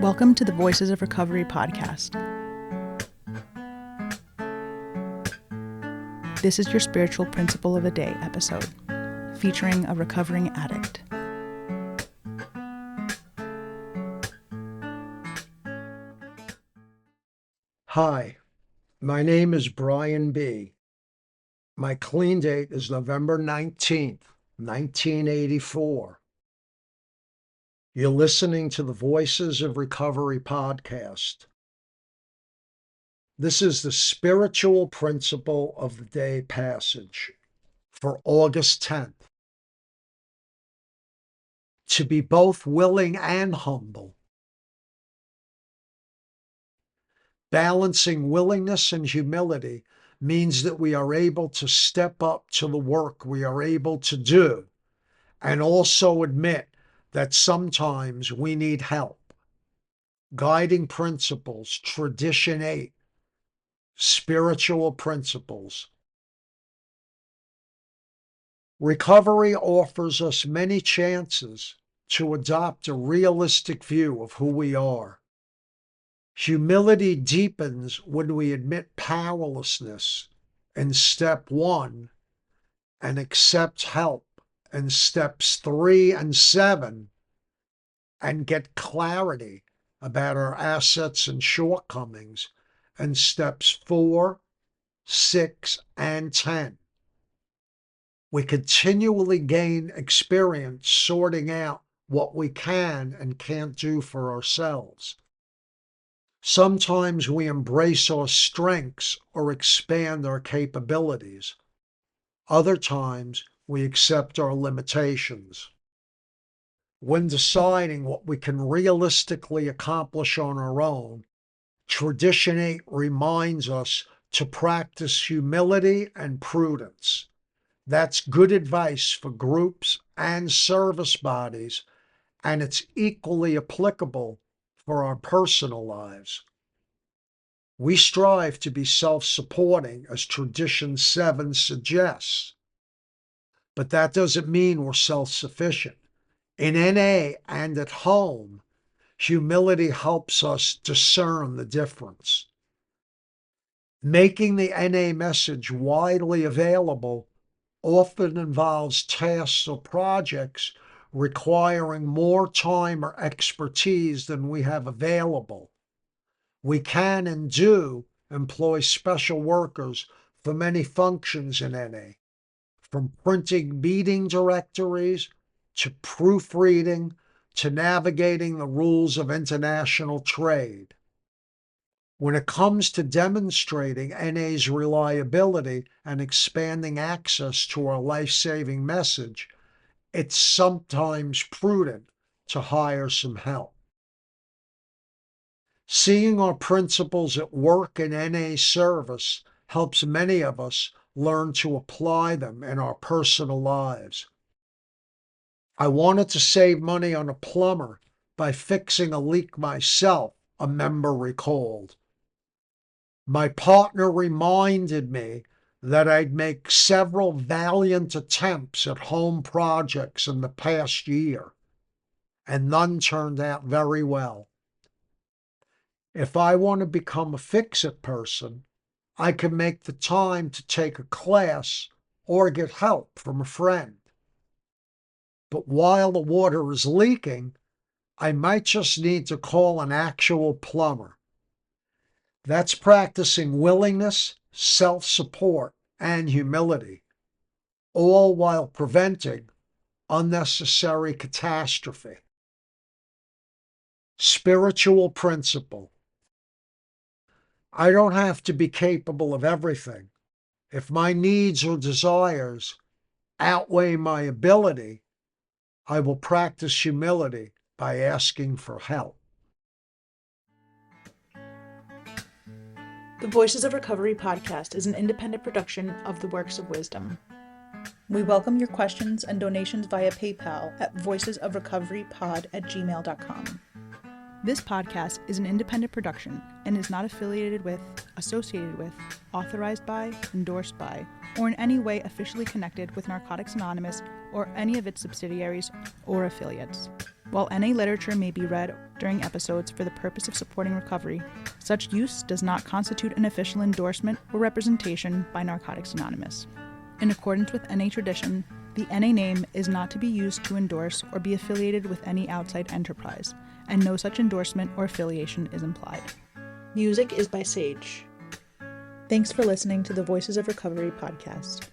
Welcome to the Voices of Recovery podcast. This is your spiritual principle of the day episode, featuring a recovering addict. Hi, my name is Bryan B. My clean date is November 19th, 1984. You're listening to the Voices of Recovery podcast. This is the spiritual principle of the day passage for August 10th. To be both willing and humble. Balancing willingness and humility means that we are able to step up to the work we are able to do and also admit that sometimes we need help. Guiding principles, tradition 8, spiritual principles. Recovery offers us many chances to adopt a realistic view of who we are. Humility deepens when we admit powerlessness in step 1 and accept help in steps 3 and 7 and get clarity about our assets and shortcomings in steps 4, 6, and 10. We continually gain experience sorting out what we can and can't do for ourselves. Sometimes we embrace our strengths or expand our capabilities. Other times we accept our limitations. When deciding what we can realistically accomplish on our own, Tradition 8 reminds us to practice humility and prudence. That's good advice for groups and service bodies, and it's equally applicable for our personal lives. We strive to be self-supporting, as Tradition 7 suggests, but that doesn't mean we're self-sufficient. In NA and at home, humility helps us discern the difference. Making the NA message widely available often involves tasks or projects requiring more time or expertise than we have available. We can and do employ special workers for many functions in NA, from printing meeting directories to proofreading to navigating the rules of international trade. When it comes to demonstrating NA's reliability and expanding access to our life-saving message, it's sometimes prudent to hire some help. Seeing our principles at work in NA service helps many of us learn to apply them in our personal lives. I wanted to save money on a plumber by fixing a leak myself, a member recalled. My partner reminded me that I'd make several valiant attempts at home projects in the past year, and none turned out very well. If I want to become a fix-it person, I can make the time to take a class or get help from a friend. But while the water is leaking, I might just need to call an actual plumber. That's practicing willingness, self-support, and humility, all while preventing unnecessary catastrophe. Spiritual principle. I don't have to be capable of everything. If my needs or desires outweigh my ability, I will practice humility by asking for help. The Voices of Recovery podcast is an independent production of the Works of Wisdom. We welcome your questions and donations via PayPal at voicesofrecoverypod@gmail.com. This podcast is an independent production and is not affiliated with, associated with, authorized by, endorsed by, or in any way officially connected with Narcotics Anonymous or any of its subsidiaries or affiliates. While NA literature may be read during episodes for the purpose of supporting recovery, such use does not constitute an official endorsement or representation by Narcotics Anonymous. In accordance with NA tradition, the NA name is not to be used to endorse or be affiliated with any outside enterprise, and no such endorsement or affiliation is implied. Music is by Sage. Thanks for listening to the Voices of Recovery podcast.